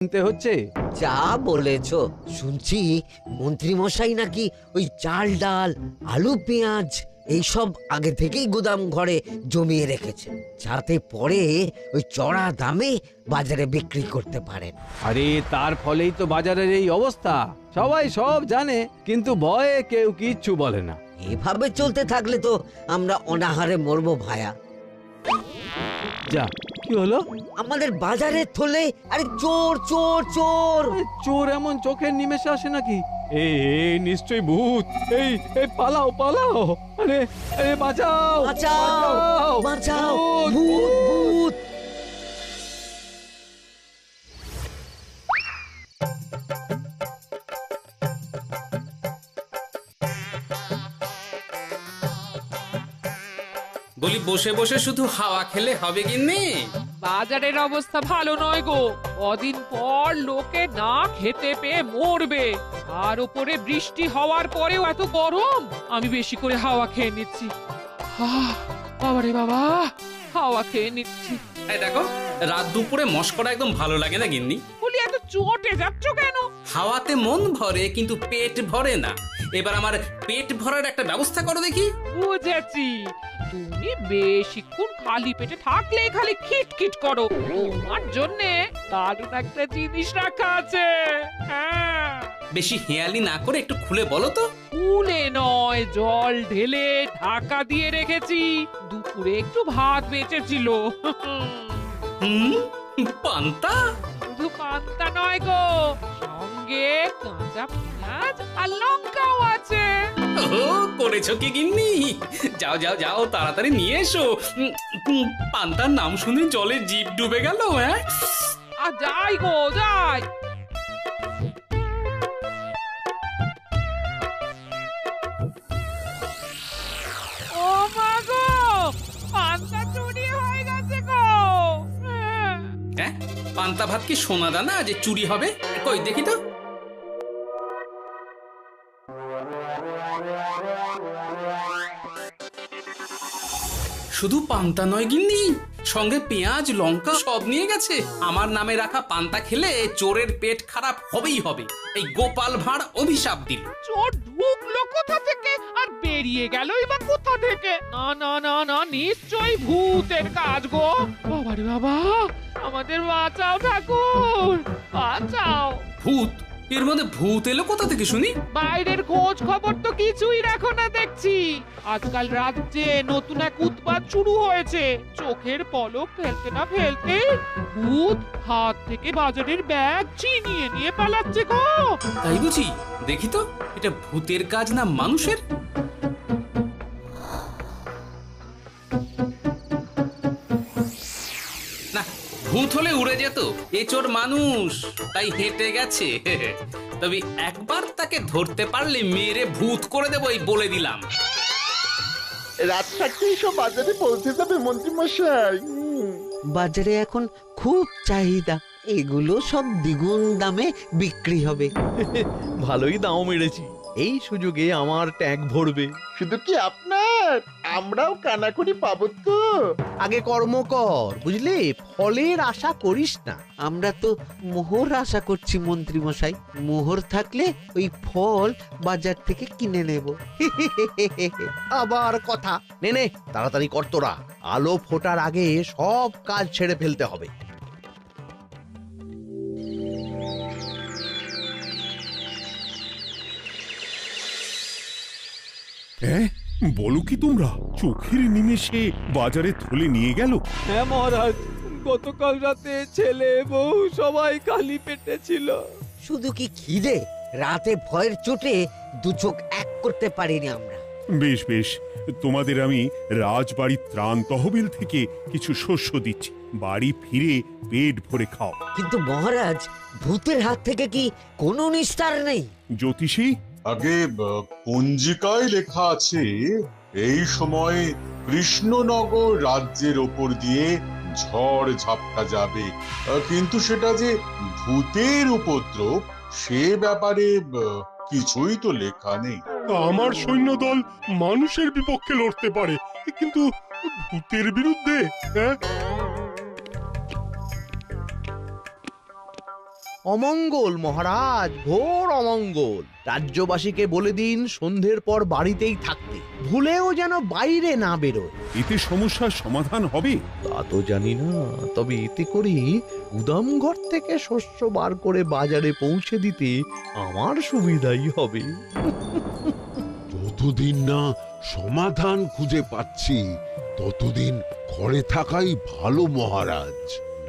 কিনতে হচ্ছে। যা বলেছো, শুনছি মন্ত্রী মশাই নাকি ওই চাল ডাল আলু পেঁয়াজ এইসব আগে থেকেই গুদাম ঘরে জমিয়ে রেখেছে, যাতে পরে ওই চড়া দামে বাজারে বিক্রি করতে পারেন। আরে তার ফলেই তো বাজারের এই অবস্থা। সবাই সব জানে, কিন্তু ভয়ে কেউ কিচ্ছু বলে না। এভাবে চলতে থাকলে তো আমরা অনাহারে মরবো ভায়া। যা, কি হলো? আমাদের বাজারে থলে আরে চোর চোর চোর। চোর এমন চোখের নিমেষে আসে নাকি? এই নিশ্চয়ই ভূত। এই পালাও পালাও। আরে আরে বাঁচাও বাঁচাও বাঁচাও, ভূত ভূত। বলি বসে বসে শুধু হাওয়া খেলে হবে গিন্নি? বাজারের অবস্থা ভালো নয় গো। কদিন পর লোকে না খেতে পেয়ে মরবে। আর উপরে বৃষ্টি হওয়ার পরেও এত গরম। আমি বেশি করে হাওয়া খেয়ে নিচ্ছি। বাবারে বাবা, হাওয়া খেয়ে নিচ্ছি। এই দেখো, রাত দুপুরে মস্করা একদম ভালো লাগে না গিন্নি। বলি এত চটে যাচ্ছ কেন? হাওয়াতে মন ভরে কিন্তু পেট ভরে না। এবার আমার পেট ভরার একটা ব্যবস্থা করো দেখি। বুঝেছি, তুমি বেশিক্ষণ খালি পেটে থাকলে খালি খিটখিট করো। তোমার জন্যে দারুণ একটা জিনিস রাখা আছে। হ্যাঁ, বেশি হেয়ালি না করে একটু খুলে বলো তো। ফুলে নয়, জল ঢেলে ঢাকা দিয়ে রেখেছি। দুপুরে একটু ভাত বেঁচেছিল। পান্তা? শুধু পান্তা নয় গো, সঙ্গে কাঁচা পেঁয়াজ আর লঙ্কাও আছে। ও, করেছো কি গিন্নি? যাও যাও যাও, তাড়াতাড়ি নিয়ে এসো। পান্তার নাম শুনে জলে জিভ ডুবে গেল। হ্যাঁ, আর যাই গো যাই। ও মা গো, পান্তা চুরি হয়ে গেছে গো। হ্যাঁ, পান্তা ভাত কি সোনা দানা যে চুরি হবে? কই দেখি তো। শুধু পান্তা নয় গিন্নি, সঙ্গে পেঁয়াজ লঙ্কা সব নিয়ে গেছে। আমার নামে রাখা পান্তা খেলে চোরের পেট খারাপ হবেই হবে। এই গোপাল ভাঁড় অভিশাপ দিল। চোর ঢুকলো কোথা থেকে আর বেরিয়ে গেলই বা কোথা থেকে? না না না না, নিশ্চয়ই ভূতের কাজ গো। বাবারে বাবা, আমাদের বাঁচাও ঠাকুর, বাঁচাও। ভূত? এর মধ্যে ভূত এলো কোথা থেকে শুনি? বাইরের খোঁজ খবর তো কিছুই রাখো না দেখছি। আজকাল রাজ্যে নতুন এক উৎপাত শুরু হয়েছে। চোখের পলক ফেলতে না ফেলতে ভূত হাত থেকে বাজারের ব্যাগ ছিনিয়ে নিয়ে পালাচ্ছে গো। তাই বুঝি? দেখি তো, এটা ভূতের কাজ না মানুষের? না, ভূত হলে উড়ে যেত। এ চোর মানুষ, তাই হেঁটে গেছে। তবে একবার তাকে ধরতে পারলে মেরে ভূত করে দেবো, এই বলে দিলাম। রাত থাকতেই সব বাজারে পৌঁছে যাবে মন্ত্রী মশাই। বাজারে এখন খুব চাহিদা, এগুলো সব দ্বিগুণ দামে বিক্রি হবে। ভালোই দাম মেরেছি, এই সুযোগে আমার ট্যাঙ্ক ভরবে। শুধু কি আপনার, আমরাও কানাকড়ি পাবো তো। আগে কর্ম কর, বুঝলি? ফলের আশা করিস না। আমরা তো মোহর আশা করছি মন্ত্রী মশাই। মোহর থাকলে ওই ফল বাজার থেকে কিনে নেব। আবার কথা নে নে, তাড়াতাড়ি কর তোরা। আলো ফোটার আগে সব কাজ ছেড়ে ফেলতে হবে। হ্যাঁ, বলো কি তোমরা? চোখের নিমেষে বাজারে থলে নিয়ে গেল? হ্যাঁ মহারাজ, গতকাল রাতে ছেলে বউ সবাই খালি পেটে ছিল। শুধু কি খিদে, রাতে ভয়ের চোটে দু চোখ এক করতে পারিনি আমরা। বেশ বেশ, তোমাদের আমি রাজবাড়ির ত্রাণ তহবিল থেকে কিছু শস্য দিচ্ছি। বাড়ি ফিরে পেট ভরে খাও। কিন্তু মহারাজ, ভূতের হাত থেকে কি কোনো নিস্তার নেই? জ্যোতিষী, আগে পঞ্জিকায় লেখা আছে এই সময় কৃষ্ণনগর রাজ্যের ওপর দিয়ে ঝড় ঝাপটা যাবে, কিন্তু সেটা যে ভূতের উপদ্রব সে ব্যাপারে কিছুই তো লেখা নেই। আমার সৈন্যদল মানুষের বিপক্ষে লড়তে পারে, কিন্তু ভূতের বিরুদ্ধে? হ্যাঁ, অমঙ্গল মহারাজ, ঘোর অমঙ্গল। রাজ্যবাসীকে বলে দিন সন্ধ্যের পর বাড়িতেই থাকতে, ভুলেও যেন বাইরে না বেরোয়। এতে সমস্যার সমাধান হবে? তা তো জানি না, তবে এতে করে গুদাম ঘর থেকে শস্য বার করে বাজারে পৌঁছে দিতে আমার সুবিধাই হবে। যতদিন না সমাধান খুঁজে পাচ্ছি ততদিন ঘরে থাকাই ভালো মহারাজ,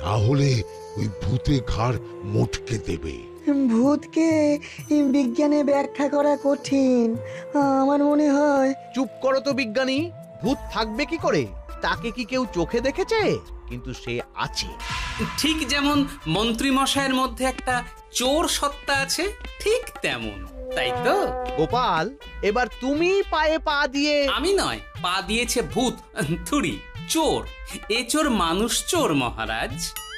না হলে ওই ভূতে ঘাড় মোটকে দেবে। ভূতকে বিজ্ঞানে ব্যাখ্যা করা কঠিন, আমার মনে হয়। চুপ করো তো বিজ্ঞানী, ভূত থাকবে কি করে? তাকে কি কেউ চোখে দেখেছে? কিন্তু সে আছে। ঠিক যেমন মন্ত্রী মশাইয়ের মধ্যে একটা চোর সত্তা আছে, ঠিক তেমন, তাই তো? গোপাল, এবার তুমি পায়ে পা দিয়ে। আমি নয়, পা দিয়েছে ভূত, থুড়ি চোর। এ চোর মানুষ চোর মহারাজ,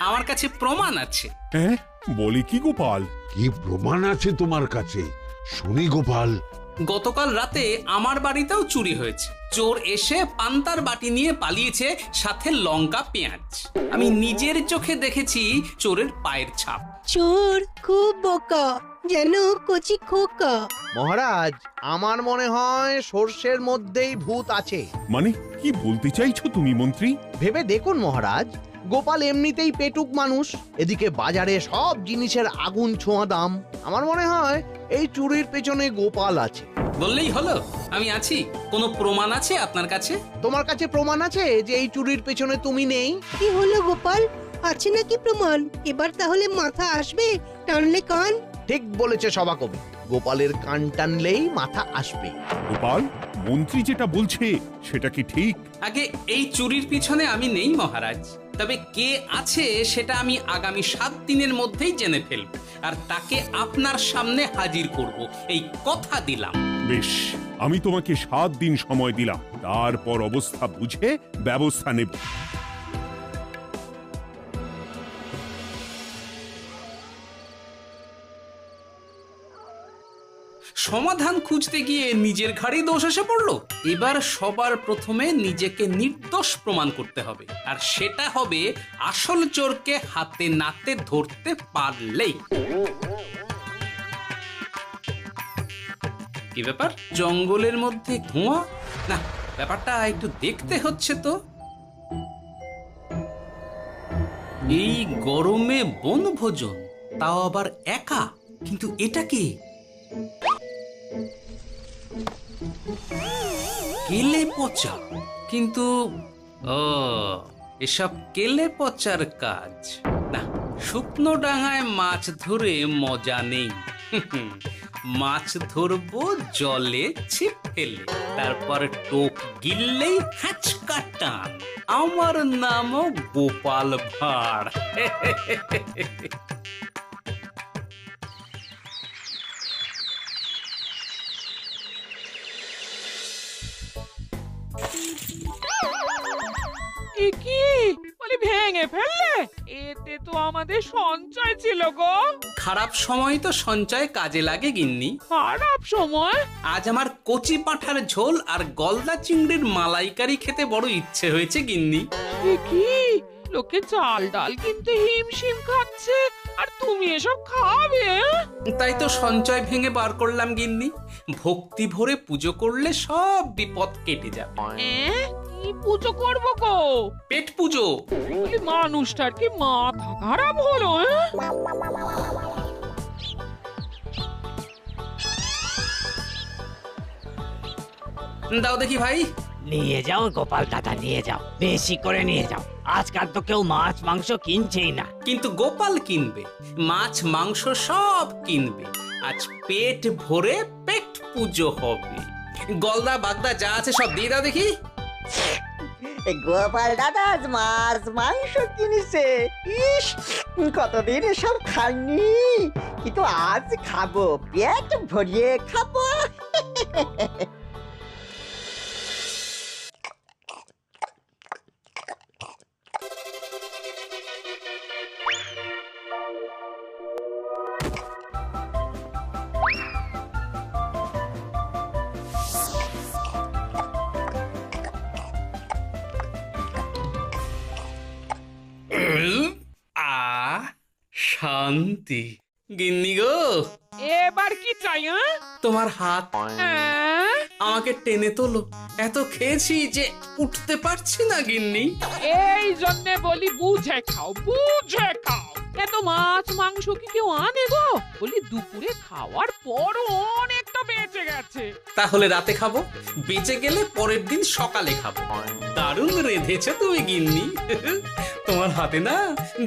আমার কাছে প্রমাণ আছে। হ্যাঁ, বলে কি গোপাল? কি প্রমাণ আছে তোমার কাছে? শুনি গোপাল। গতকাল রাতে আমার বাড়িতেও চুরি হয়েছে। চোর এসে পান্তার বাটি নিয়ে পালিয়েছে, সাথে লঙ্কা পেঁয়াজ। আমি নিজের চোখে দেখেছি চোরের পায়ের ছাপ। চোর খুব বোকা, যেন কচি খোকা। মহারাজ, আমার মনে হয় সর্ষের মধ্যেই ভূত আছে। মানে কি বলতে চাইছো তুমি মন্ত্রী? ভেবে দেখুন মহারাজ, গোপাল এমনিতেই পেটুক মানুষ, এদিকে বাজারে সব জিনিসের আগুন ছোঁয়া দাম। আমার মনে হয় এই চুরির পেছনে গোপাল আছে। বললেই হলো আমি আছি। কোনো প্রমাণ আছে আপনার কাছে? তোমার কাছে প্রমাণ আছে যে এই চুরির পেছনে তুমি নেই? কি হলো গোপাল, আছে নাকি প্রমাণ? এবার তাহলে মাথা আসবে, টানলে কান। ঠিক বলেছে সভাকবি, গোপালের কান টানলেই মাথা আসবে। গোপাল, মন্ত্রী যেটা বলছে সেটা কি ঠিক? আগে এই চুরির পিছনে আমি নেই মহারাজ, তবে কে আছে সেটা আমি আগামী 7 দিনের মধ্যেই জেনে ফেলব, আর তাকে আপনার সামনে হাজির করব, এই কথা দিলাম। বেশ, আমি তোমাকে 7 দিন সময় দিলাম, তারপর অবস্থা বুঝে ব্যবস্থা নেব। সমাধান খুঁজতে গিয়ে নিজের ঘাড়েই দোষ এসে পড়লো। এবার সবার প্রথমে নিজেকে নির্দোষ প্রমাণ করতে হবে, আর সেটা হবে আসল চোরকে হাতে নাতে ধরতে পারলেই। কি ব্যাপার, জঙ্গলের মধ্যে ধোঁয়া? না, ব্যাপারটা একটু দেখতে হচ্ছে তো। এই গরমে বনভোজন, তাও আবার একা, কিন্তু এটা কি? কেলে পচা, কিন্তু এসব কেলে পচার কাজ না। শুকনো ডাঙায় মাছ ধরে মজা নেই। মাছ ধরবো জলে ছিপ ফেলে, তারপর টোপ গিললেই হ্যাঁচকা টান। আমার নামও গোপাল ভাঁড়। কি বলি, ভেঙে ফেললে? এতে তো আমাদের সঞ্চয় ছিল গো। খারাপ সময় তো সঞ্চয় কাজে লাগে গিন্নি। খারাপ সময়? আজ আমার কচি পাঁঠার ঝোল আর গলদা চিংড়ির মালাইকারি খেতে বড় ইচ্ছে হয়েছে গিন্নি। কি লোকে চাল ডাল কিনতে হিমশিম খাচ্ছে, আর তুমি এসব খাবে? তাই তো সঞ্চয় ভেঙে বার করলাম গিন্নি। ভক্তি ভরে পুজো করলে সব বিপদ কেটে যাবে। কি পুজো করবো গো? পেট পুজো। মানুষটার কি মাথা খারাপ হলো? দাও দেখি ভাই। নিয়ে যাও গোপাল দাদা, নিয়ে যাও, বেশি করে নিয়ে যাও। আজকাল তো কেউ মাছ মাংস কিনছেই না। কিন্তু গোপাল কিনবে, মাছ মাংস সব কিনবে। আজ পেট ভরে পেট পুজো হবে। গলদা বাগদা যা আছে সব দিয়ে দাও দেখি। গোপাল দাদা আজ মাছ মাংস কিনেছে। ইস, কতদিন এসব খাইনি, কিন্তু আজ খাবো, পেট ভরিয়ে খাবো। শান্তি, গিন্নি গো, এবার কি চাই? তোমার হাত হ্যাঁ? আমাকে টেনে তোলো। এত খেয়েছি যে উঠতে পারছি না গিন্নি। এই জন্যে বলি বুঝে খাও, বুঝে খাও। এত মাছ মাংস কি কেউ আনে গো? বলি দুপুরে খাওয়ার পরও অনেকটা বেঁচে গেছে। তাহলে রাতে খাবো, বেঁচে গেলে পরের দিন সকালে খাবো। দারুণ রেঁধেছো তুমি গিন্নি। তোমার হাতে না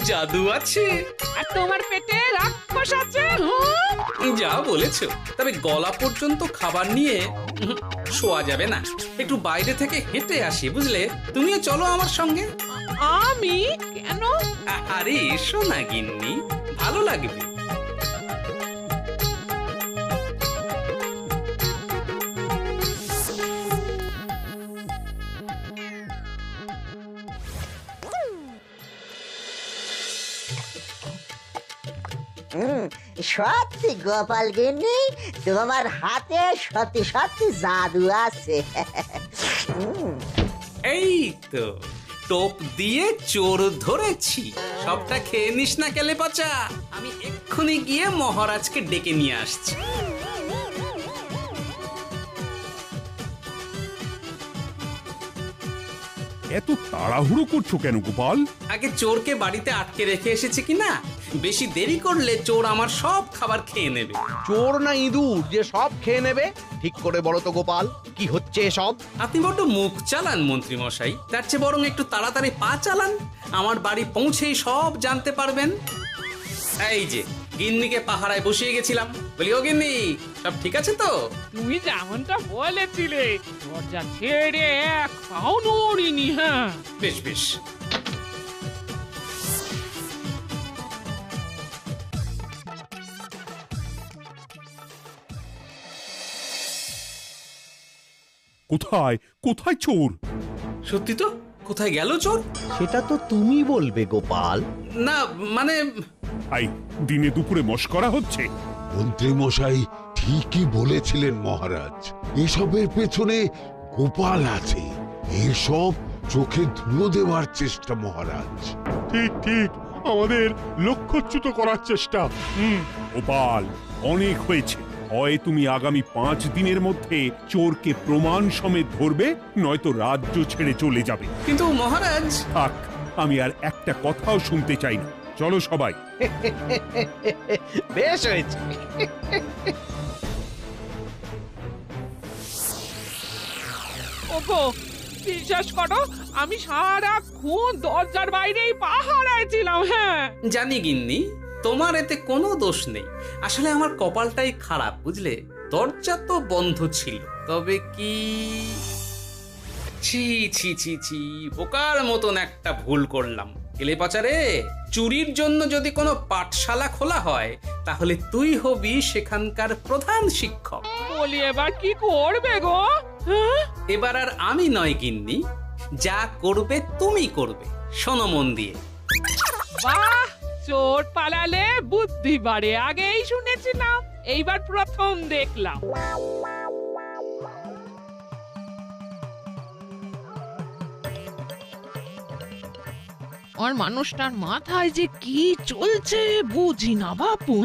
জাদু আছে। আর তোমার পেটে রাক্ষস আছে। যা বলেছো, তবে গলা পর্যন্ত খাবার নিয়ে শোয়া যাবে না। একটু বাইরে থেকে হেঁটে আসি, বুঝলে? তুমিও চলো আমার সঙ্গে। আমি কেন? আরে এসো না গিন্নি, ভালো লাগবে। সত্যি গোপাল গিন্নি, তোমার হাতে সত্যি সত্যি জাদু আছে। এই তো টোপ দিয়ে চোর ধরেছি। সবটা খেয়ে নিস না কেলে পচা। আমি এক্ষুনি গিয়ে মহারাজকে ডেকে নিয়ে আসছি। এত তাড়াহুড়ো করছো কেন গোপাল? আগে চোরকে বাড়িতে আটকে রেখে এসেছি কিনা, বেশি দেরি করলে চোর আমার সব খাবার খেয়ে নেবে। চোর না ইঁদুর যে সব খেয়ে নেবে? ঠিক করে বলো তো গোপাল, কি হচ্ছে এসব? আপনি বড্ড মুখ চালান মন্ত্রী মশাই, তার চেয়ে বরং একটু তাড়াতাড়ি পা চালান। আমার বাড়ি পৌঁছেই সব জানতে পারবেন। এই যে গিন্নিকে পাহারায় বসিয়ে গেছিলাম, বলি ও গিন্নি, সব ঠিক আছে তো? তুমি যেমনটা বলেছিলে, দরজা ছেড়ে এক পাও নড়িনি। হ্যাঁ, বেশ বেশ। কোথায় কোথায় চোর? সত্যি তো, কোথায় গেল চোর? সেটা তো তুমি বলবে গোপাল। না মানে আই দিনে দুপুরে মশকরা হচ্ছে। মন্ত্রী মশাই ঠিকই বলেছিলেন মহারাজ, এসবের পেছনে গোপাল আছে। এসব চোখে ধুলো দেওয়ার চেষ্টা মহারাজ। ঠিক ঠিক, আমাদের লক্ষ্যচ্যুত করার চেষ্টা। গোপাল, অনেক হয়েছে। হয় তুমি আগামী 5 দিনের মধ্যে চোরকে প্রমাণ সমেত ধরবে, নয়তো রাজ্য ছেড়ে চলে যাবে। কিন্তু মহারাজ। থাক, আমি আর একটা কথাও শুনতে চাই না। চলো সবাই। বেশ হয়েছে। ওগো, বিশ্বাস করো, আমি সারাক্ষণ দরজার বাইরেই পাহারায় ছিলাম। হ্যাঁ জানি গিন্নি, তোমার এতে কোনো দোষ নেই। আসলে আমার কপালটাই খারাপ, বুঝলে? দরজা তো বন্ধ ছিল, তবে কি ছি ছি ছি ছি, বোকার মতন একটা ভুল করলাম। এলে পাচারে, চুরির জন্য যদি কোনো পাঠশালা খোলা হয়, তাহলে তুই হবি সেখানকার প্রধান শিক্ষক। বলি এবার কি করবে গো? হ্যাঁ? এবার আর আমি নয় গিন্নি, যা করবে তুমি করবে। শোনো মন দিয়ে। বাহ, চোর পালালে বুদ্ধি বাড়ে, আগেই শুনেছিলাম, এইবার প্রথম দেখলাম। আর মানুষটার মাথায় যে কি চলছে বুঝি না বাপু।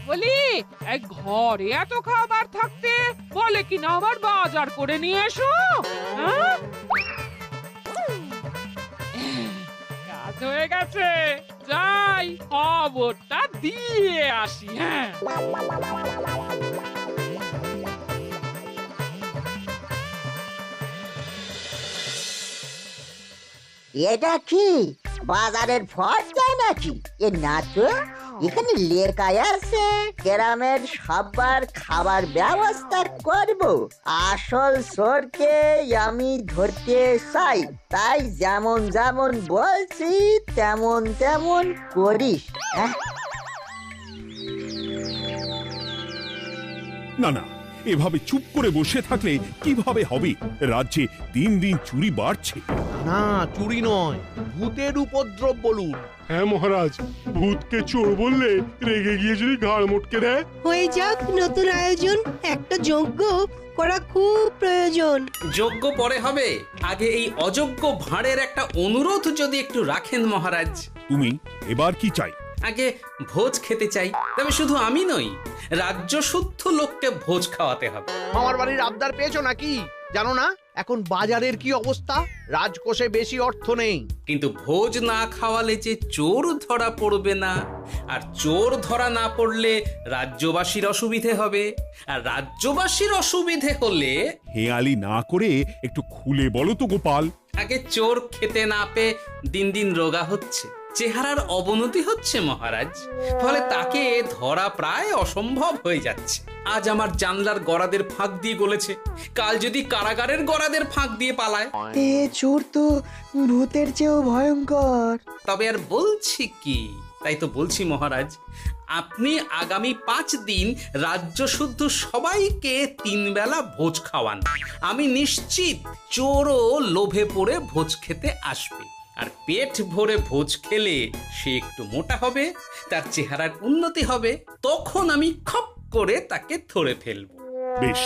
বলি, এক ঘরে এত খাবার থাকতে বলে কিনা আবার বাজার করে নিয়ে এসো। হ্যাঁ, কাজ হয়ে গেছে, যাই খবরটা দিয়ে আসি। হ্যাঁ, এটা কি বাজারের ফর্দা নাকি? এ না তো, এখানে লেখা আছে গ্রামের সবার খাবার ব্যবস্থা করব। আসল চোরকে আমি ধরতে চাই, তাই যেমন যেমন বলছি তেমন তেমন করিস। না না, এভাবে চুপ করে বসে থাকলে কিভাবে হবে? রাজ্যে দিন দিন চুরি বাড়ছে। না, চুরি নয়, ভূতের উপদ্রব বলুন। হ্যাঁ মহারাজ, ভূতকে চোর বললে রেগে গিয়ে যদি ঘাড় মটকে দেয়। হয়ে যাক নতুন আয়োজন, একটা যজ্ঞ করা খুব প্রয়োজন। যোগ্য পরে হবে, আগে এই অযোগ্য ভাঁড়ের একটা অনুরোধ যদি একটু রাখেন মহারাজ। তুমি এবার কি চাই? আগে ভোজ খেতে চাই, তবে শুধু আমি নই, রাজ্য শুদ্ধ লোককে ভোজ খাওয়াতে হবে। আমার বাড়ির আবদার পেয়েছো নাকি? জানো না এখন বাজারের কি অবস্থা? রাজকোষে বেশি অর্থ নেই। কিন্তু ভোজ না খাওয়ালে যে চোর ধরা পড়বে না, আর চোর ধরা না পড়লে রাজ্যবাসীর অসুবিধে হবে, আর রাজ্যবাসীর অসুবিধে হলে হেয়ালি না করে একটু খুলে বলো তো গোপাল। আগে চোর খেতে না পেয়ে দিন দিন রোগা হচ্ছে, চেহারার অবনতি হচ্ছে মহারাজ, ফলে তাকে ধরা প্রায় অসম্ভব হয়ে যাচ্ছে। আজ আমার জানলার গড়াদের ফাঁক দিয়ে গলেছে, কাল যদি কারাগারের গড়াদের ফাঁক দিয়ে পালায়। এ চোর তো ভূতের চেয়েও ভয়ঙ্কর। তবে আর বলছি কি, তাই তো বলছি মহারাজ, আপনি আগামী 5 দিন রাজ্য শুদ্ধ সবাইকে 3 বেলা ভোজ খাওয়ান। আমি নিশ্চিত চোরও লোভে পড়ে ভোজ খেতে আসবে, আর পেট ভরে ভোজ খেলে সে একটু মোটা হবে, তার চেহারার উন্নতি হবে, তখন আমি খপ করে তাকে ধরে ফেলব। বেশ,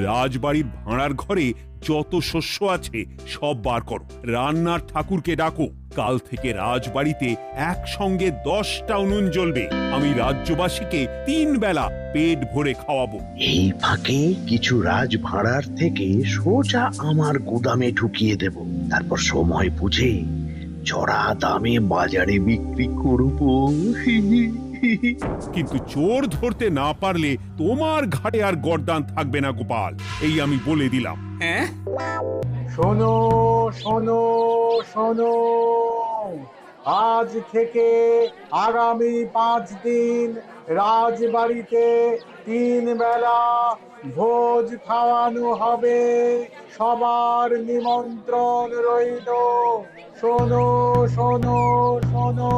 রাজবাড়ির ভাঁড়ার ঘরে যত শস্য আছে সব বার করো, রান্নার ঠাকুরকে ডাকো। কাল থেকে রাজবাড়িতে একসঙ্গে 10টা উনুন জ্বলবে। আমি রাজ্যবাসীকে 3 বেলা পেট ভরে খাওয়াবো। এই ফাঁকে কিছু রাজ ভাড়ার থেকে সোজা আমার গুদামে ঢুকিয়ে দেব, তারপর সময় বুঝে চড়া দামে বাজারে বিক্রি করব। কিন্তু চোর ধরতে না পারলে তোমার ঘাটে আর গর্দান থাকবে না গোপাল, এই আমি বলে দিলাম। হ্যাঁ, শোনো শোনো শোনো, আজ থেকে আগামী 5 দিন রাজবাড়িতে 3 বেলা ভোজ খাওয়ানো হবে, সবার নিমন্ত্রণ রইল। শোনো শোনো শোনো।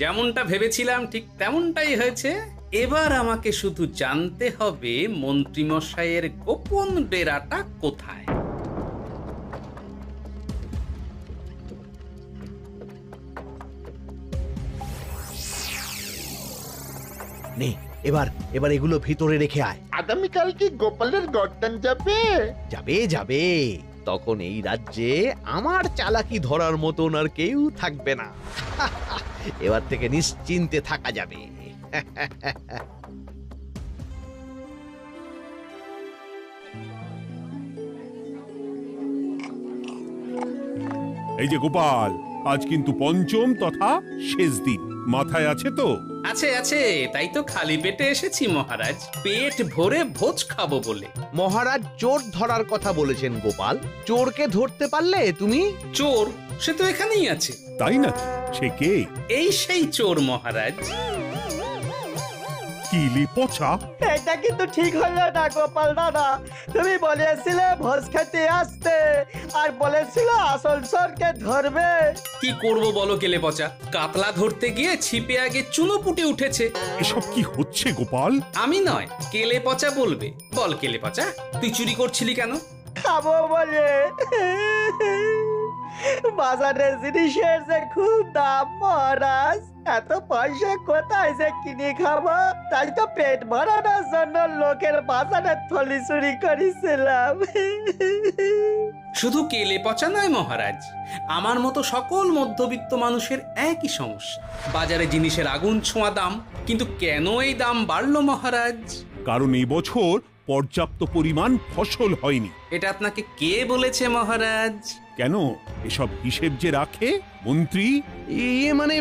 যেমনটা ভেবেছিলাম ঠিক তেমনটাই হয়েছে। এবার আমাকে শুধু জানতে হবে মন্ত্রীমশাইয়ের গোপন ডেরাটা কোথায়। নে, এবার এগুলো ভিতরে রেখে আয়। আগামীকাল কি গোপালের গর্দান যাবে? যাবে যাবে, তখন এই রাজ্যে আমার চালাকি ধরার মতন আর কেউ থাকবে না। এবার থেকে নিশ্চিন্তে থাকা যাবে। এই যে গোপাল, আজ কিন্তু পঞ্চম তথা শেষ দিন, মাথায় আছে তো? আছে আছে, তাই তো খালি পেটে এসেছি মহারাজ, পেট ভরে ভোজ খাবো বলে। মহারাজ চোর ধরার কথা বলেছেন গোপাল, চোরকে ধরতে পারলে তুমি? চোর সে তো এখানেই আছে। তাই নাকি? সে কে? এই সেই চোর মহারাজ। কিলি পচা, এটা কিন্তু ঠিক হলো না গোপাল দাদা। তুমি বলেছিলে ভোজ খেতে আসতে, আর বলেছিল আসল চোরকে ধরবে। কি করব বলো কেলে পচা, কাতলা ধরতে গিয়ে ছিপে আগে চুনো পুটে উঠেছে। এসব কি হচ্ছে গোপাল? আমি নয়, কেলে পচা বলবে। বল কেলে পচা, তুই চুরি করছিলি কেন? খাবো বলে। বাজারের জিনিসের যে খুব দাম মহারাজ, এত পয়সা কোথায় যে কিনে খাবো, তাই তো পেট ভরানোর জন্য লোকের বাজারের থলি চুরি করেছিলাম। শুধু কেলে পচা নয় মহারাজ, আমার মতো সকল মধ্যবিত্ত মানুষের একই সমস্যা। বাজারে জিনিসের আগুন ছোঁয়া দাম, কিন্তু কেন এই দাম বাড়লো মহারাজ? কারণ এই বছর পর্যাপ্ত পরিমাণ ফসল হয়নি। এটা আপনাকে কে বলেছে মহারাজ? কেন, এসব হিসেব যে রাখে মন্ত্রী। মানে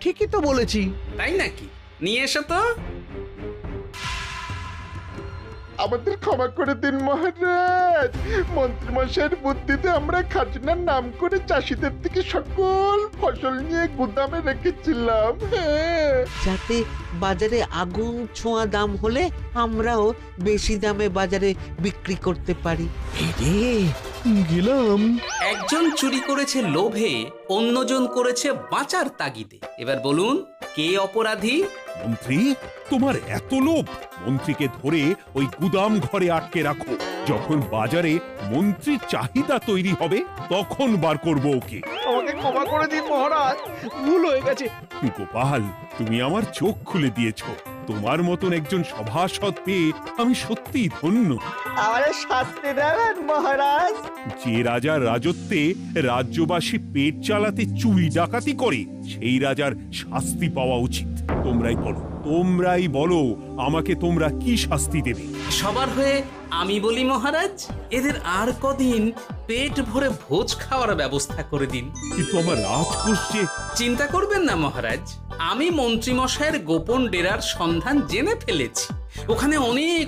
ঠিকই তো বলেছি। তাই নাকি? নিয়ে এসো তো। আমাদের ক্ষমা করে দিন মহারাজ। মন্ত্রীমশাইয়ের বুদ্ধিতে আমরা খাজনার নাম করে চাষিদের থেকে সকল ফসল নিয়ে গুদামে রেখেছিলাম। হ্যাঁ, যাতে বাজারে আগুন ছোঁয়া দাম হলে আমরাও বেশি দামে বাজারে বিক্রি করতে পারি। গেলাম। একজন চুরি করেছে লোভে, অন্যজন করেছে বাঁচার তাগিদে। এবার বলুন কে অপরাধী? মন্ত্রী, তোমার এত লোভ! মন্ত্রীকে ধরে ওই গুদাম ঘরে আটকে রাখো। যখন বাজারে মন্ত্রীর চাহিদা তৈরি হবে তখন বার করবো ওকে। আমাকে ক্ষমা করে দিন মহারাজ, ভুল হয়ে গেছে। গোপাল, তুমি আমার চোখ খুলে দিয়েছ। তোমার মতন একজন সভাসদ পেয়ে আমি সত্যিই ধন্য। আমারে শাস্তি দেবেন মহারাজ? যে রাজার রাজত্বে রাজ্যবাসী পেট চালাতে চুরি ডাকাতি করে সেই রাজার শাস্তি পাওয়া উচিত। তোমরাই বলো আমাকে তোমরা কি শাস্তি দেবে? সবার হয়ে আমি বলি মহারাজ, এদের আর কদিন পেট ভরে ভোজ খাওয়ার ব্যবস্থা করে দিন। কিন্তু আমার রাজকোষ যে... চিন্তা করবেন না মহারাজ, আমি মন্ত্রীমশাইয়ের গোপন ডেরার সন্ধান জেনে ফেলেছি। ওখানে অনেক